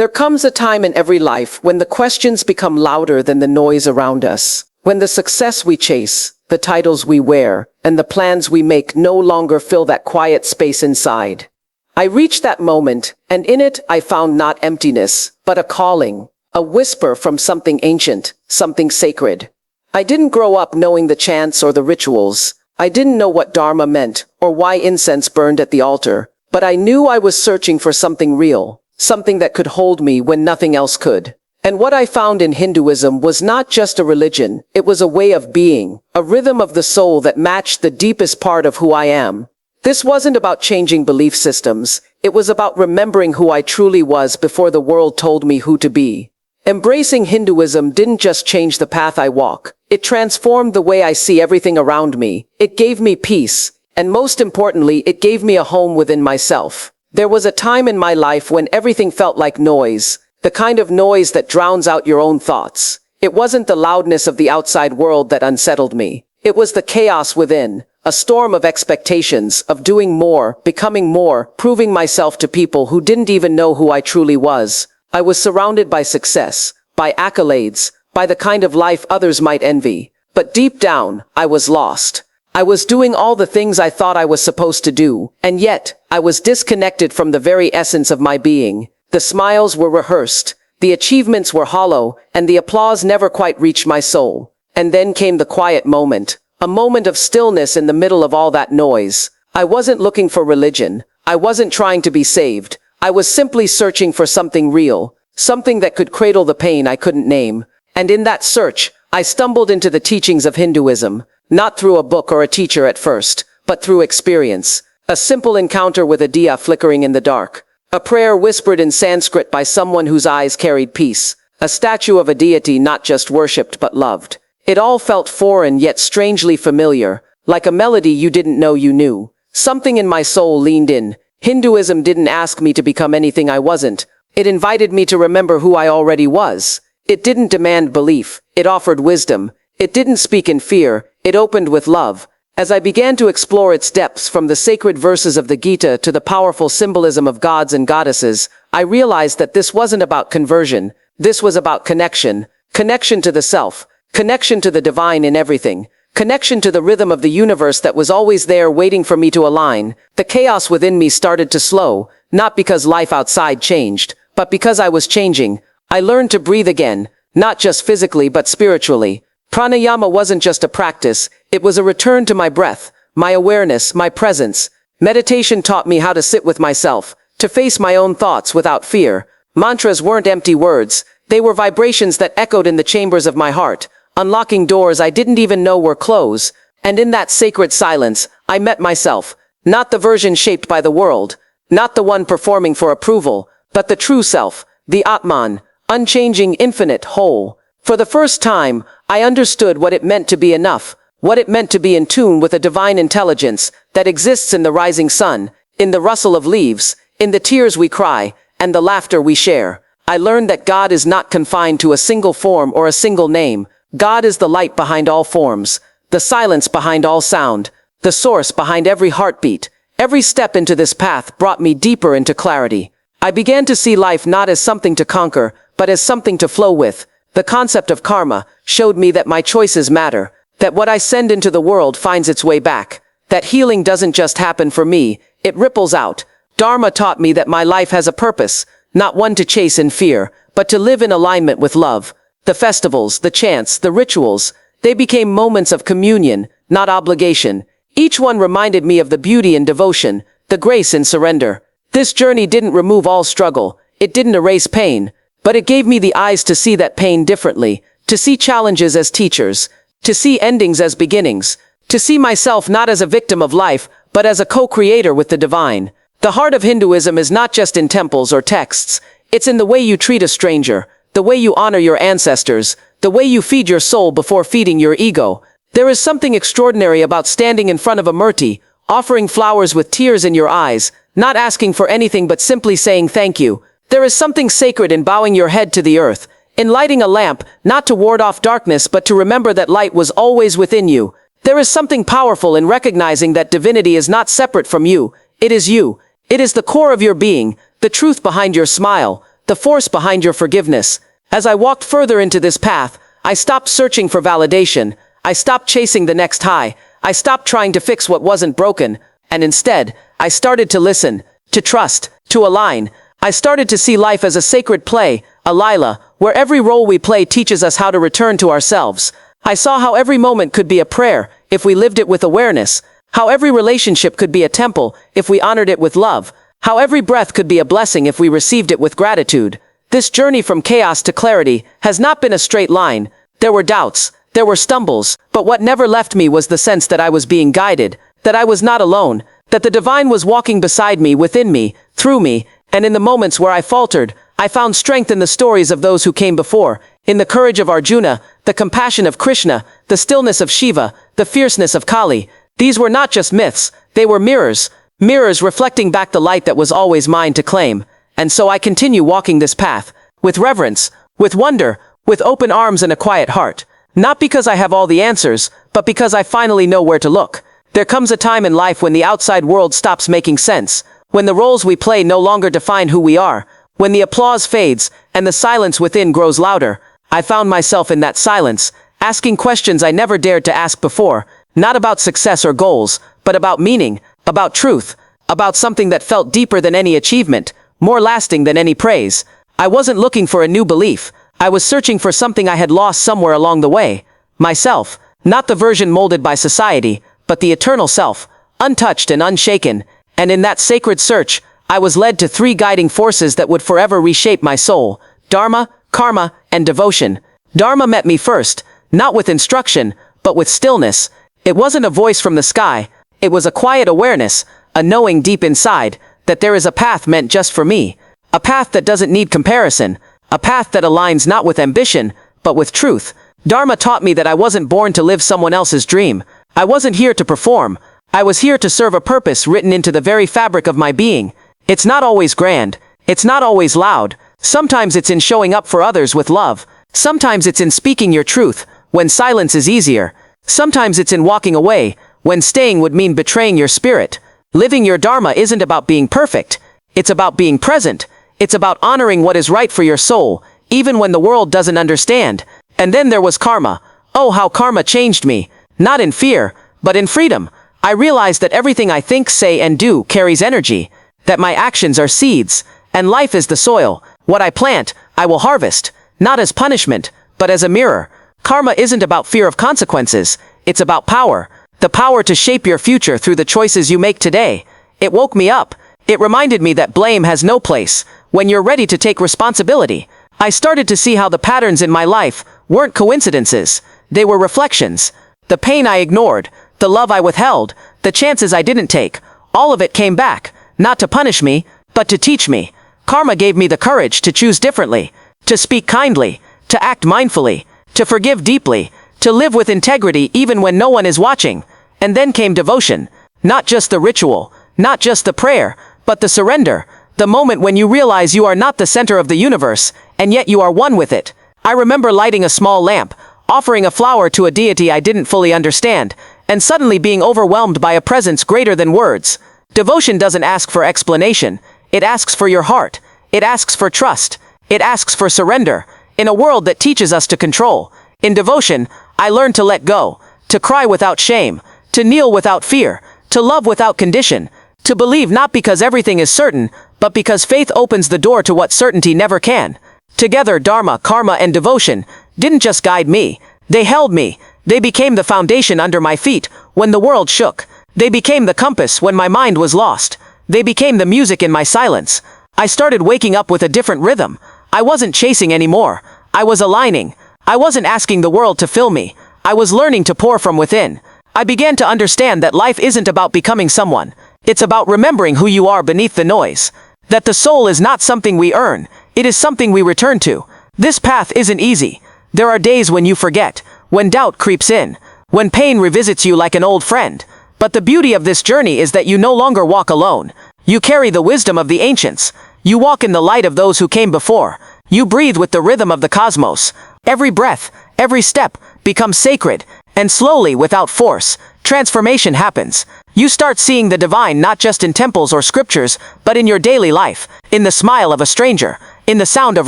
There comes a time in every life when the questions become louder than the noise around us. When the success we chase, the titles we wear, and the plans we make no longer fill that quiet space inside. I reached that moment, and in it I found not emptiness, but a calling, a whisper from something ancient, something sacred. I didn't grow up knowing the chants or the rituals. I didn't know what Dharma meant, or why incense burned at the altar, but I knew I was searching for something real, something that could hold me when nothing else could. And what I found in Hinduism was not just a religion, it was a way of being, a rhythm of the soul that matched the deepest part of who I am. This wasn't about changing belief systems, it was about remembering who I truly was before the world told me who to be. Embracing Hinduism didn't just change the path I walk, it transformed the way I see everything around me. It gave me peace, and most importantly, it gave me a home within myself. There was a time in my life when everything felt like noise, the kind of noise that drowns out your own thoughts. It wasn't the loudness of the outside world that unsettled me. It was the chaos within, a storm of expectations, of doing more, becoming more, proving myself to people who didn't even know who I truly was. I was surrounded by success, by accolades, by the kind of life others might envy. But deep down, I was lost. I was doing all the things I thought I was supposed to do, and yet, I was disconnected from the very essence of my being. The smiles were rehearsed, the achievements were hollow, and the applause never quite reached my soul. And then came the quiet moment, a moment of stillness in the middle of all that noise. I wasn't looking for religion. I wasn't trying to be saved. I was simply searching for something real, something that could cradle the pain I couldn't name. And in that search, I stumbled into the teachings of Hinduism, not through a book or a teacher at first, but through experience. A simple encounter with a diya flickering in the dark. A prayer whispered in Sanskrit by someone whose eyes carried peace. A statue of a deity not just worshipped but loved. It all felt foreign yet strangely familiar, like a melody you didn't know you knew. Something in my soul leaned in. Hinduism didn't ask me to become anything I wasn't. It invited me to remember who I already was. It didn't demand belief. It offered wisdom. It didn't speak in fear. It opened with love. As I began to explore its depths, from the sacred verses of the Gita to the powerful symbolism of gods and goddesses, I realized that this wasn't about conversion. This was about connection. Connection to the self. Connection to the divine in everything. Connection to the rhythm of the universe that was always there waiting for me to align. The chaos within me started to slow, not because life outside changed, but because I was changing. I learned to breathe again, not just physically but spiritually. Pranayama wasn't just a practice, it was a return to my breath, my awareness, my presence. Meditation taught me how to sit with myself, to face my own thoughts without fear. Mantras weren't empty words, they were vibrations that echoed in the chambers of my heart, unlocking doors I didn't even know were closed. And in that sacred silence, I met myself, not the version shaped by the world, not the one performing for approval, but the true self, the Atman, unchanging, infinite, whole. For the first time, I understood what it meant to be enough, what it meant to be in tune with a divine intelligence that exists in the rising sun, in the rustle of leaves, in the tears we cry, and the laughter we share. I learned that God is not confined to a single form or a single name. God is the light behind all forms, the silence behind all sound, the source behind every heartbeat. Every step into this path brought me deeper into clarity. I began to see life not as something to conquer, but as something to flow with. The concept of karma showed me that my choices matter, that what I send into the world finds its way back, that healing doesn't just happen for me, it ripples out. Dharma taught me that my life has a purpose, not one to chase in fear, but to live in alignment with love. The festivals, the chants, the rituals, they became moments of communion, not obligation. Each one reminded me of the beauty in devotion, the grace in surrender. This journey didn't remove all struggle, it didn't erase pain, but it gave me the eyes to see that pain differently, to see challenges as teachers, to see endings as beginnings, to see myself not as a victim of life, but as a co-creator with the divine. The heart of Hinduism is not just in temples or texts, it's in the way you treat a stranger, the way you honor your ancestors, the way you feed your soul before feeding your ego. There is something extraordinary about standing in front of a murti, offering flowers with tears in your eyes, not asking for anything but simply saying thank you. There is something sacred in bowing your head to the earth, in lighting a lamp, not to ward off darkness but to remember that light was always within you. There is something powerful in recognizing that divinity is not separate from you, it is you. It is the core of your being, the truth behind your smile, the force behind your forgiveness. As I walked further into this path, I stopped searching for validation. I stopped chasing the next high. I stopped trying to fix what wasn't broken. And instead, I started to listen, to trust, to align. I started to see life as a sacred play, a lila, where every role we play teaches us how to return to ourselves. I saw how every moment could be a prayer, if we lived it with awareness. How every relationship could be a temple, if we honored it with love. How every breath could be a blessing if we received it with gratitude. This journey from chaos to clarity has not been a straight line. There were doubts, there were stumbles, but what never left me was the sense that I was being guided, that I was not alone, that the divine was walking beside me, within me, through me, and in the moments where I faltered, I found strength in the stories of those who came before, in the courage of Arjuna, the compassion of Krishna, the stillness of Shiva, the fierceness of Kali. These were not just myths, they were mirrors, mirrors reflecting back the light that was always mine to claim. And so I continue walking this path, with reverence, with wonder, with open arms and a quiet heart. Not because I have all the answers, but because I finally know where to look. There comes a time in life when the outside world stops making sense, when the roles we play no longer define who we are, when the applause fades and the silence within grows louder. I found myself in that silence, asking questions I never dared to ask before, not about success or goals, but about meaning, about truth, about something that felt deeper than any achievement, more lasting than any praise. I wasn't looking for a new belief. I was searching for something I had lost somewhere along the way. Myself, not the version molded by society, but the eternal self, untouched and unshaken. And in that sacred search, I was led to three guiding forces that would forever reshape my soul: Dharma, Karma, and devotion. Dharma met me first, not with instruction, but with stillness. It wasn't a voice from the sky. It was a quiet awareness, a knowing deep inside, that there is a path meant just for me. A path that doesn't need comparison. A path that aligns not with ambition, but with truth. Dharma taught me that I wasn't born to live someone else's dream. I wasn't here to perform. I was here to serve a purpose written into the very fabric of my being. It's not always grand. It's not always loud. Sometimes it's in showing up for others with love. Sometimes it's in speaking your truth, when silence is easier. Sometimes it's in walking away, when staying would mean betraying your spirit. Living your Dharma isn't about being perfect. It's about being present. It's about honoring what is right for your soul, even when the world doesn't understand. And then there was karma. Oh, how karma changed me. Not in fear, but in freedom. I realized that everything I think, say, and do carries energy. That my actions are seeds, and life is the soil. What I plant, I will harvest. Not as punishment, but as a mirror. Karma isn't about fear of consequences. It's about power. The power to shape your future through the choices you make today. It woke me up. It reminded me that blame has no place when you're ready to take responsibility. I started to see how the patterns in my life weren't coincidences. They were reflections. The pain I ignored, the love I withheld, the chances I didn't take, all of it came back, not to punish me, but to teach me. Karma gave me the courage to choose differently, to speak kindly, to act mindfully, to forgive deeply, to live with integrity even when no one is watching. And then came devotion. Not just the ritual, not just the prayer, but the surrender. The moment when you realize you are not the center of the universe, and yet you are one with it. I remember lighting a small lamp, offering a flower to a deity I didn't fully understand, and suddenly being overwhelmed by a presence greater than words. Devotion doesn't ask for explanation. It asks for your heart. It asks for trust. It asks for surrender. In a world that teaches us to control. In devotion, I learned to let go, to cry without shame, to kneel without fear, to love without condition, to believe not because everything is certain, but because faith opens the door to what certainty never can. Together, Dharma, Karma, and devotion didn't just guide me. They held me. They became the foundation under my feet when the world shook. They became the compass when my mind was lost. They became the music in my silence. I started waking up with a different rhythm. I wasn't chasing anymore. I was aligning. I wasn't asking the world to fill me. I was learning to pour from within. I began to understand that life isn't about becoming someone. It's about remembering who you are beneath the noise. That the soul is not something we earn. It is something we return to. This path isn't easy. There are days when you forget, when doubt creeps in, when pain revisits you like an old friend. But the beauty of this journey is that you no longer walk alone. You carry the wisdom of the ancients. You walk in the light of those who came before. You breathe with the rhythm of the cosmos. Every breath, every step becomes sacred, and slowly, without force, transformation happens. You start seeing the divine not just in temples or scriptures, but in your daily life, in the smile of a stranger, in the sound of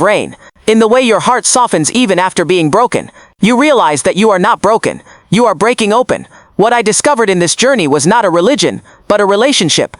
rain, in the way your heart softens even after being broken. You realize that you are not broken, you are breaking open. What I discovered in this journey was not a religion, but a relationship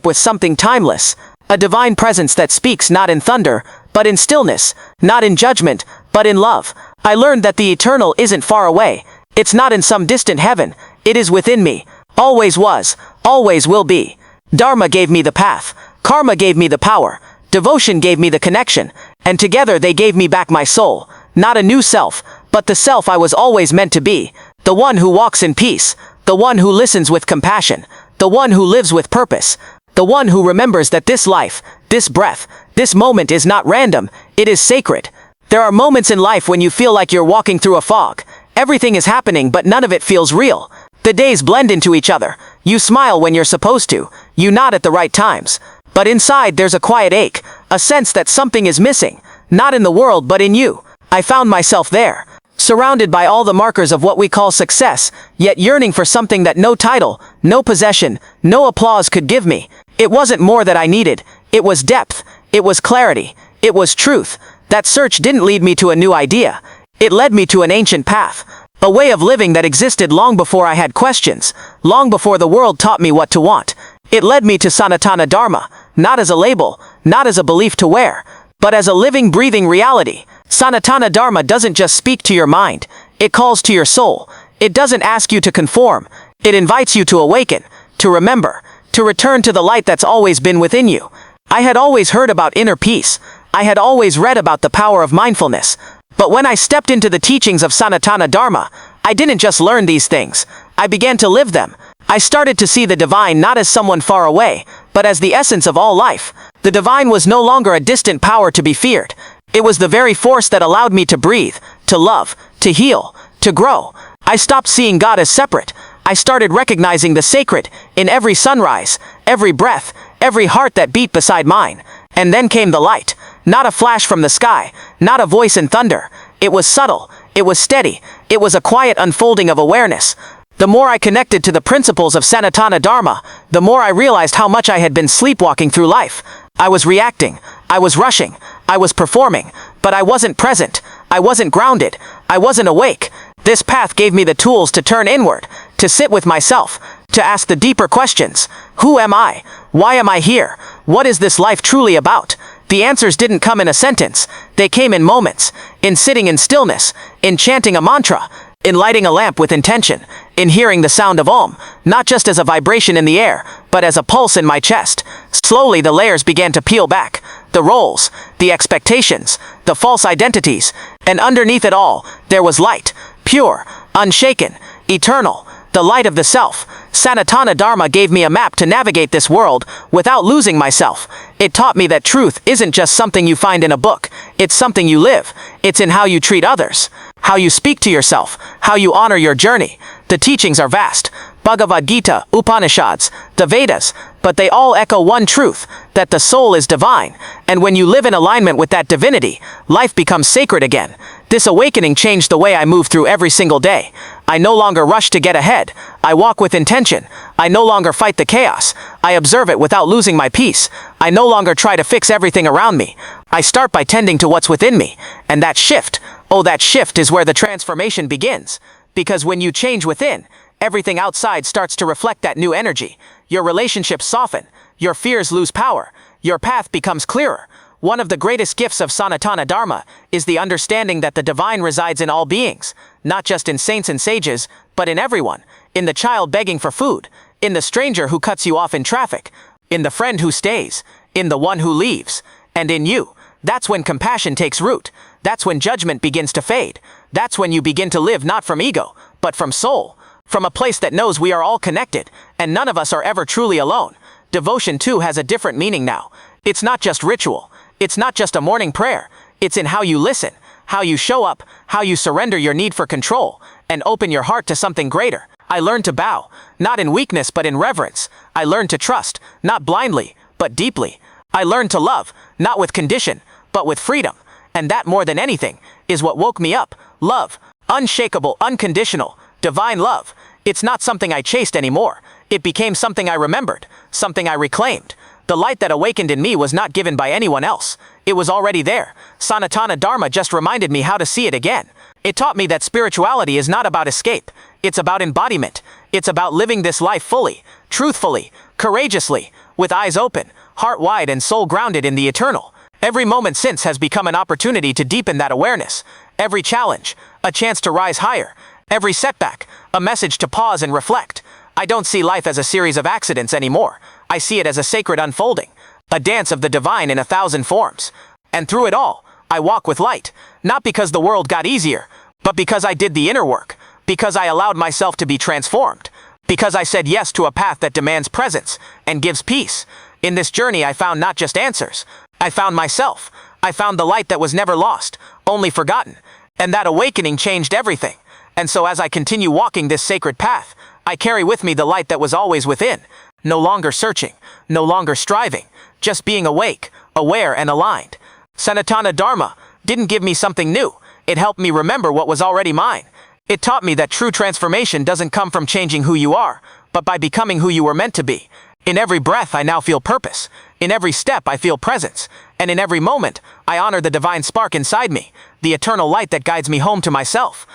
with something timeless, a divine presence that speaks not in thunder, but in stillness, not in judgment, but in love. I learned that the eternal isn't far away. It's not in some distant heaven. It is within me. Always was, always will be. Dharma gave me the path. Karma gave me the power. Devotion gave me the connection. And together they gave me back my soul. Not a new self, but the self I was always meant to be. The one who walks in peace. The one who listens with compassion. The one who lives with purpose. The one who remembers that this life, this breath, this moment is not random. It is sacred. There are moments in life when you feel like you're walking through a fog. Everything is happening, but none of it feels real. The days blend into each other. You smile when you're supposed to. You nod at the right times. But inside there's a quiet ache, a sense that something is missing. Not in the world, but in you. I found myself there, surrounded by all the markers of what we call success, yet yearning for something that no title, no possession, no applause could give me. It wasn't more that I needed. It was depth. It was clarity. It was truth. That search didn't lead me to a new idea. It led me to an ancient path. A way of living that existed long before I had questions, long before the world taught me what to want. It led me to Sanatana Dharma, not as a label, not as a belief to wear, but as a living, breathing reality. Sanatana Dharma doesn't just speak to your mind, it calls to your soul. It doesn't ask you to conform, it invites you to awaken, to remember, to return to the light that's always been within you. I had always heard about inner peace, I had always read about the power of mindfulness, but when I stepped into the teachings of Sanatana Dharma, I didn't just learn these things, I began to live them. I started to see the divine not as someone far away, but as the essence of all life. The divine was no longer a distant power to be feared. It was the very force that allowed me to breathe, to love, to heal, to grow. I stopped seeing God as separate. I started recognizing the sacred in every sunrise, every breath, every heart that beat beside mine. And then came the light. Not a flash from the sky, not a voice in thunder. It was subtle, it was steady, it was a quiet unfolding of awareness. The more I connected to the principles of Sanatana Dharma, the more I realized how much I had been sleepwalking through life. I was reacting, I was rushing, I was performing, but I wasn't present, I wasn't grounded, I wasn't awake. This path gave me the tools to turn inward, to sit with myself, to ask the deeper questions. Who am I? Why am I here? What is this life truly about? The answers didn't come in a sentence, they came in moments, in sitting in stillness, in chanting a mantra, in lighting a lamp with intention, in hearing the sound of Om, not just as a vibration in the air, but as a pulse in my chest. Slowly the layers began to peel back, the roles, the expectations, the false identities, and underneath it all, there was light, pure, unshaken, eternal, the light of the self. Sanatana Dharma gave me a map to navigate this world without losing myself. It taught me that truth isn't just something you find in a book, it's something you live. It's in how you treat others, how you speak to yourself, how you honor your journey. The teachings are vast. Bhagavad Gita, Upanishads, the Vedas, but they all echo one truth, that the soul is divine, and when you live in alignment with that divinity, life becomes sacred again. This awakening changed the way I move through every single day. I no longer rush to get ahead. I walk with intention. I no longer fight the chaos. I observe it without losing my peace. I no longer try to fix everything around me. I start by tending to what's within me. And that shift, oh, that shift is where the transformation begins. Because when you change within, everything outside starts to reflect that new energy. Your relationships soften. Your fears lose power. Your path becomes clearer. One of the greatest gifts of Sanatana Dharma is the understanding that the divine resides in all beings, not just in saints and sages, but in everyone, in the child begging for food, in the stranger who cuts you off in traffic, in the friend who stays, in the one who leaves, and in you. That's when compassion takes root. That's when judgment begins to fade. That's when you begin to live not from ego, but from soul, from a place that knows we are all connected, and none of us are ever truly alone. Devotion too has a different meaning now. It's not just ritual. It's not just a morning prayer. It's in how you listen, how you show up, how you surrender your need for control, and open your heart to something greater. I learned to bow, not in weakness but in reverence. I learned to trust, not blindly, but deeply. I learned to love, not with condition, but with freedom. And that more than anything, is what woke me up. Love, unshakable, unconditional, divine love. It's not something I chased anymore. It became something I remembered, something I reclaimed. The light that awakened in me was not given by anyone else. It was already there. Sanatana Dharma just reminded me how to see it again. It taught me that spirituality is not about escape. It's about embodiment. It's about living this life fully, truthfully, courageously, with eyes open, heart wide and soul grounded in the eternal. Every moment since has become an opportunity to deepen that awareness. Every challenge, a chance to rise higher. Every setback, a message to pause and reflect. I don't see life as a series of accidents anymore. I see it as a sacred unfolding, a dance of the divine in 1,000 forms. And through it all, I walk with light, not because the world got easier, but because I did the inner work, because I allowed myself to be transformed, because I said yes to a path that demands presence and gives peace. In this journey, I found not just answers. I found myself. I found the light that was never lost, only forgotten. And that awakening changed everything. And so as I continue walking this sacred path, I carry with me the light that was always within. No longer searching, no longer striving, just being awake, aware and aligned. Sanatana Dharma didn't give me something new. It helped me remember what was already mine. It taught me that true transformation doesn't come from changing who you are, but by becoming who you were meant to be. In every breath, I now feel purpose. In every step, I feel presence. And in every moment, I honor the divine spark inside me, the eternal light that guides me home to myself.